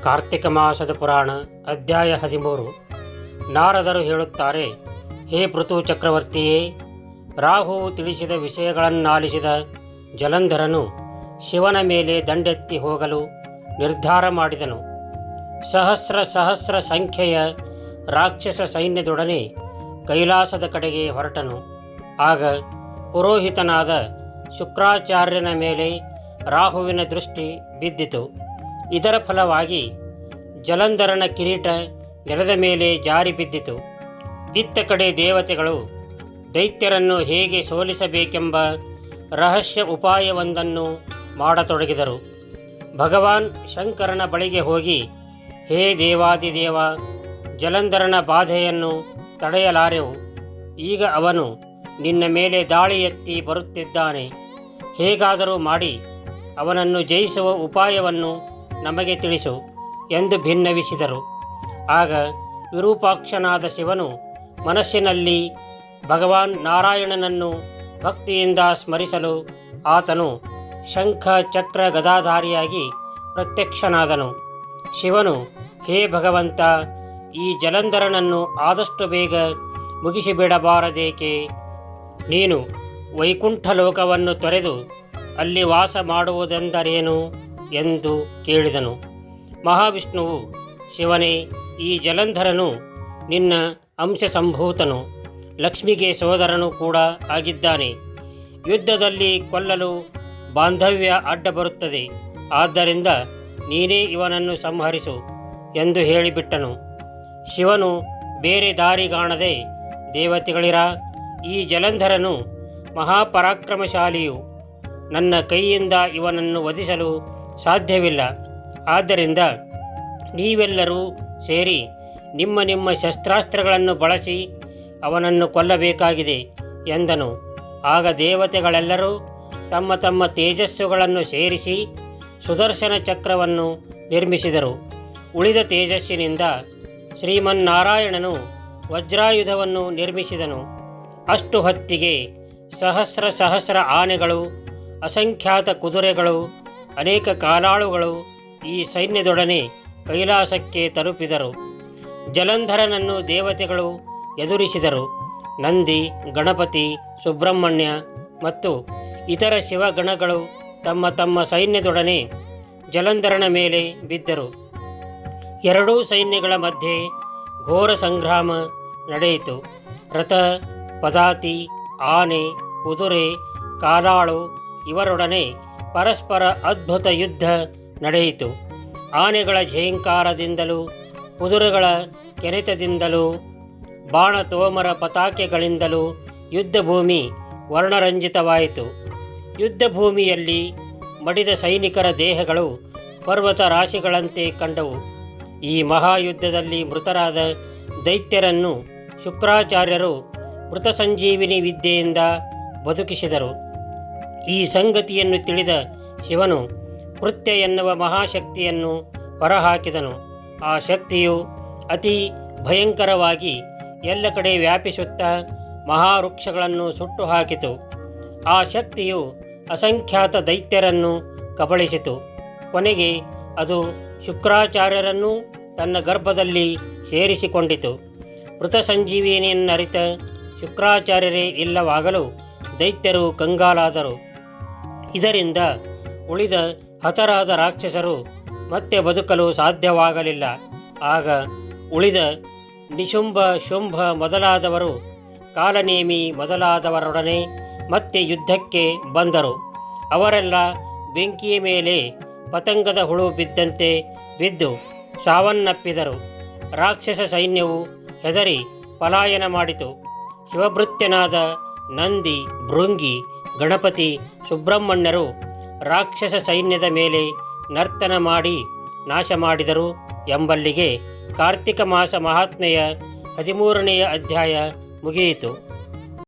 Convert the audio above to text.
ಕಾರ್ತಿಕ ಮಾಸದ ಪುರಾಣ ಅಧ್ಯಾಯ 13. ನಾರದರು ಹೇಳುತ್ತಾರೆ, ಹೇ ಪೃಥು ಚಕ್ರವರ್ತಿಯೇ, ರಾಹುವು ತಿಳಿಸಿದ ವಿಷಯಗಳನ್ನಾಲಿಸಿದ ಜಲಂಧರನು ಶಿವನ ಮೇಲೆ ದಂಡೆತ್ತಿ ಹೋಗಲು ನಿರ್ಧಾರ ಮಾಡಿದನು. ಸಹಸ್ರ ಸಂಖ್ಯೆಯ ರಾಕ್ಷಸ ಸೈನ್ಯದೊಡನೆ ಕೈಲಾಸದ ಕಡೆಗೆ ಹೊರಟನು. ಆಗ ಪುರೋಹಿತನಾದ ಶುಕ್ರಾಚಾರ್ಯನ ಮೇಲೆ ರಾಹುವಿನ ದೃಷ್ಟಿ ಬಿದ್ದಿತು. ಇದರ ಫಲವಾಗಿ ಜಲಂಧರನ ಕಿರೀಟ ನೆಲದ ಮೇಲೆ ಜಾರಿ ಬಿದ್ದಿತು. ಇತ್ತ ಕಡೆ ದೇವತೆಗಳು ದೈತ್ಯರನ್ನು ಹೇಗೆ ಸೋಲಿಸಬೇಕೆಂಬ ರಹಸ್ಯ ಉಪಾಯವೊಂದನ್ನು ಮಾಡತೊಡಗಿದರು. ಭಗವಾನ್ ಶಂಕರನ ಬಳಿಗೆ ಹೋಗಿ, ಹೇ ದೇವಾದಿದೇವ, ಜಲಂಧರನ ಬಾಧೆಯನ್ನು ತಡೆಯಲಾರೆವು. ಈಗ ಅವನು ನಿನ್ನ ಮೇಲೆ ದಾಳಿ ಎತ್ತಿ ಬರುತ್ತಿದ್ದಾನೆ. ಹೇಗಾದರೂ ಮಾಡಿ ಅವನನ್ನು ಜಯಿಸುವ ಉಪಾಯವನ್ನು ನಮಗೆ ತಿಳಿಸು ಎಂದು ಭಿನ್ನವಿಸಿದರು. ಆಗ ವಿರೂಪಾಕ್ಷನಾದ ಶಿವನು ಮನಸ್ಸಿನಲ್ಲಿ ಭಗವಾನ್ ನಾರಾಯಣನನ್ನು ಭಕ್ತಿಯಿಂದ ಸ್ಮರಿಸಲು ಆತನು ಶಂಖ ಚಕ್ರ ಗದಾಧಾರಿಯಾಗಿ ಪ್ರತ್ಯಕ್ಷನಾದನು. ಶಿವನು, ಹೇ ಭಗವಂತ, ಈ ಜಲಂಧರನನ್ನು ಆದಷ್ಟು ಬೇಗ ಮುಗಿಸಿಬಿಡಬಾರದೇಕೆ? ನೀನು ವೈಕುಂಠ ಲೋಕವನ್ನು ತೊರೆದು ಅಲ್ಲಿ ವಾಸ ಮಾಡುವುದೆಂದರೇನು ಎಂದು ಕೇಳಿದನು. ಮಹಾವಿಷ್ಣುವು, ಶಿವನೇ, ಈ ಜಲಂಧರನು ನಿನ್ನ ಅಂಶ ಸಂಭೂತನು, ಲಕ್ಷ್ಮಿಗೆ ಸೋದರನು ಕೂಡ ಆಗಿದ್ದಾನೆ. ಯುದ್ಧದಲ್ಲಿ ಕೊಲ್ಲಲು ಬಾಂಧವ್ಯ ಅಡ್ಡ ಬರುತ್ತದೆ. ಆದ್ದರಿಂದ ನೀನೇ ಇವನನ್ನು ಸಂಹರಿಸು ಎಂದು ಹೇಳಿಬಿಟ್ಟನು. ಶಿವನು ಬೇರೆ ದಾರಿಗಾಣದೆ, ದೇವತೆಗಳಿರ, ಈ ಜಲಂಧರನು ಮಹಾಪರಾಕ್ರಮಶಾಲಿಯು. ನನ್ನ ಕೈಯಿಂದ ಇವನನ್ನು ವಧಿಸಲು ಸಾಧ್ಯವಿಲ್ಲ. ಆದ್ದರಿಂದ ನೀವೆಲ್ಲರೂ ಸೇರಿ ನಿಮ್ಮ ನಿಮ್ಮ ಶಸ್ತ್ರಾಸ್ತ್ರಗಳನ್ನು ಬಳಸಿ ಅವನನ್ನು ಕೊಲ್ಲಬೇಕಾಗಿದೆ ಎಂದನು. ಆಗ ದೇವತೆಗಳೆಲ್ಲರೂ ತಮ್ಮ ತಮ್ಮ ತೇಜಸ್ಸುಗಳನ್ನು ಸೇರಿಸಿ ಸುದರ್ಶನ ಚಕ್ರವನ್ನು ನಿರ್ಮಿಸಿದರು. ಉಳಿದ ತೇಜಸ್ಸಿನಿಂದ ಶ್ರೀಮನ್ನಾರಾಯಣನು ವಜ್ರಾಯುಧವನ್ನು ನಿರ್ಮಿಸಿದನು. ಅಷ್ಟು ಹೊತ್ತಿಗೆ ಸಹಸ್ರ ಆನೆಗಳು, ಅಸಂಖ್ಯಾತ ಕುದುರೆಗಳು, ಅನೇಕ ಕಾಲಾಳುಗಳು ಈ ಸೈನ್ಯದೊಡನೆ ಕೈಲಾಸಕ್ಕೆ ತಲುಪಿದರು. ಜಲಂಧರನನ್ನು ದೇವತೆಗಳು ಎದುರಿಸಿದರು. ನಂದಿ, ಗಣಪತಿ, ಸುಬ್ರಹ್ಮಣ್ಯ ಮತ್ತು ಇತರ ಶಿವಗಣಗಳು ತಮ್ಮ ತಮ್ಮ ಸೈನ್ಯದೊಡನೆ ಜಲಂಧರನ ಮೇಲೆ ಬಿದ್ದರು. ಎರಡೂ ಸೈನ್ಯಗಳ ಮಧ್ಯೆ ಘೋರ ಸಂಗ್ರಾಮ ನಡೆಯಿತು. ರಥ, ಪದಾತಿ, ಆನೆ, ಕುದುರೆ, ಕಾಲಾಳು ಇವರೊಡನೆ ಪರಸ್ಪರ ಅದ್ಭುತ ಯುದ್ಧ ನಡೆಯಿತು. ಆನೆಗಳ ಝೇಂಕಾರದಿಂದಲೂ, ಕುದುರೆಗಳ ಕೆರೆತದಿಂದಲೂ, ಬಾಣ ತೋಮರ ಪತಾಕೆಗಳಿಂದಲೂ ಯುದ್ಧಭೂಮಿ ವರ್ಣರಂಜಿತವಾಯಿತು. ಯುದ್ಧಭೂಮಿಯಲ್ಲಿ ಮಡಿದ ಸೈನಿಕರ ದೇಹಗಳು ಪರ್ವತ ರಾಶಿಗಳಂತೆ ಕಂಡವು. ಈ ಮಹಾಯುದ್ಧದಲ್ಲಿ ಮೃತರಾದ ದೈತ್ಯರನ್ನು ಶುಕ್ರಾಚಾರ್ಯರು ಮೃತ ಸಂಜೀವಿನಿ ವಿದ್ಯೆಯಿಂದ ಬದುಕಿಸಿದರು. ಈ ಸಂಗತಿಯನ್ನು ತಿಳಿದ ಶಿವನು ಕೃತ್ಯ ಎನ್ನುವ ಮಹಾಶಕ್ತಿಯನ್ನು ಹೊರಹಾಕಿದನು. ಆ ಶಕ್ತಿಯು ಅತಿ ಭಯಂಕರವಾಗಿ ಎಲ್ಲ ಕಡೆ ವ್ಯಾಪಿಸುತ್ತಾ ಮಹಾವೃಕ್ಷಗಳನ್ನು ಸುಟ್ಟು ಹಾಕಿತು. ಆ ಶಕ್ತಿಯು ಅಸಂಖ್ಯಾತ ದೈತ್ಯರನ್ನು ಕಬಳಿಸಿತು. ಕೊನೆಗೆ ಅದು ಶುಕ್ರಾಚಾರ್ಯರನ್ನು ತನ್ನ ಗರ್ಭದಲ್ಲಿ ಸೇರಿಸಿಕೊಂಡಿತು. ಮೃತ ಸಂಜೀವಿನಿಯನ್ನರಿತ ಶುಕ್ರಾಚಾರ್ಯರೇ ಇಲ್ಲವಾಗಲು ದೈತ್ಯರು ಕಂಗಾಲಾದರು. ಇದರಿಂದ ಉಳಿದ ಹತರಾದ ರಾಕ್ಷಸರು ಮತ್ತೆ ಬದುಕಲು ಸಾಧ್ಯವಾಗಲಿಲ್ಲ. ಆಗ ಉಳಿದ ನಿಶುಂಭ, ಶುಂಭ ಮೊದಲಾದವರು ಕಾಲನೇಮಿ ಮೊದಲಾದವರೊಡನೆ ಮತ್ತೆ ಯುದ್ಧಕ್ಕೆ ಬಂದರು. ಅವರೆಲ್ಲ ಬೆಂಕಿಯ ಮೇಲೆ ಪತಂಗದ ಹುಳು ಬಿದ್ದಂತೆ ಬಿದ್ದು ಸಾವನ್ನಪ್ಪಿದರು. ರಾಕ್ಷಸ ಸೈನ್ಯವು ಹೆದರಿ ಪಲಾಯನ ಮಾಡಿತು. ಶಿವಭೃತ್ಯನಾದ ನಂದಿ, ಭೃಂಗಿ, ಗಣಪತಿ, ಸುಬ್ರಹ್ಮಣ್ಯರು ರಾಕ್ಷಸ ಸೈನ್ಯದ ಮೇಲೆ ನರ್ತನ ಮಾಡಿ ನಾಶ ಮಾಡಿದರು ಎಂಬಲ್ಲಿಗೆ ಕಾರ್ತಿಕ ಮಾಸ ಮಹಾತ್ಮೆಯ 13ನೆಯ ಅಧ್ಯಾಯ ಮುಗಿಯಿತು.